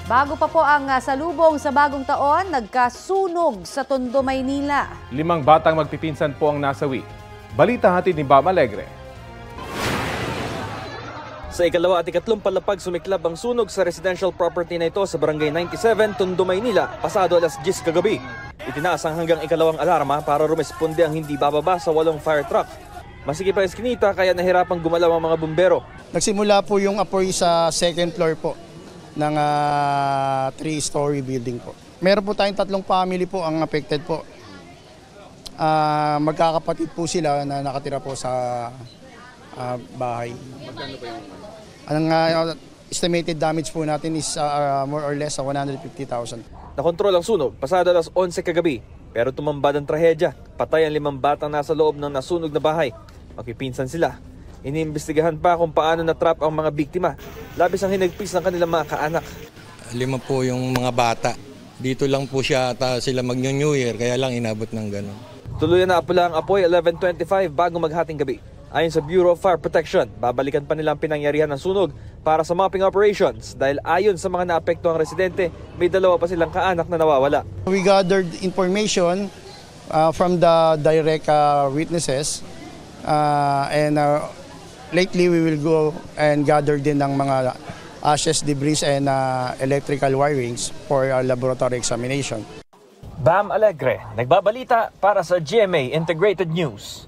Bago pa po ang salubong sa bagong taon, nagkasunog sa Tondo, Maynila. 5 batang magpipinsan po ang nasawi. Balita hatid ni Bam Alegre. Sa ikalawa at ikatlong palapag sumiklab ang sunog sa residential property na ito sa Barangay 97, Tondo, Maynila, pasado alas 10 kagabi. Itinaas ang hanggang ikalawang alarma para rumesponde ang hindi bababa sa 8 fire truck. Masikip ang eskinita kaya nahirapang gumalaw ang mga bumbero. Nagsimula po yung apoy sa second floor po ng 3-story building po. Meron po tayong 3 family po ang affected po. Magkakapatid po sila na nakatira po sa bahay. Magkano ba yung ang estimated damage po natin is more or less 150,000. Nakontrol ang sunog pasado alas 11 kagabi pero tumambad ang trahedya. Patay ang 5 batang nasa loob ng nasunog na bahay. Magpipinsan sila. Iniimbestigahan pa kung paano natrap ang mga biktima. Labis ang hinagpis ng kanilang mga kaanak. 5 po yung mga bata. Dito lang po sila mag-New Year, kaya lang inabot ng gano'n. Tuluyan na apula ang apoy 11:25 bago maghating gabi. Ayon sa Bureau of Fire Protection, babalikan pa nilang pinangyarihan ng sunog para sa mopping operations dahil ayon sa mga naapektuhang residente, may 2 pa silang kaanak na nawawala. We gathered information from the direct witnesses and lately, we will go and gather din ng mga ashes, debris, and electrical wirings for our laboratory examination. Bam Alegre, nagbabalita para sa GMA Integrated News.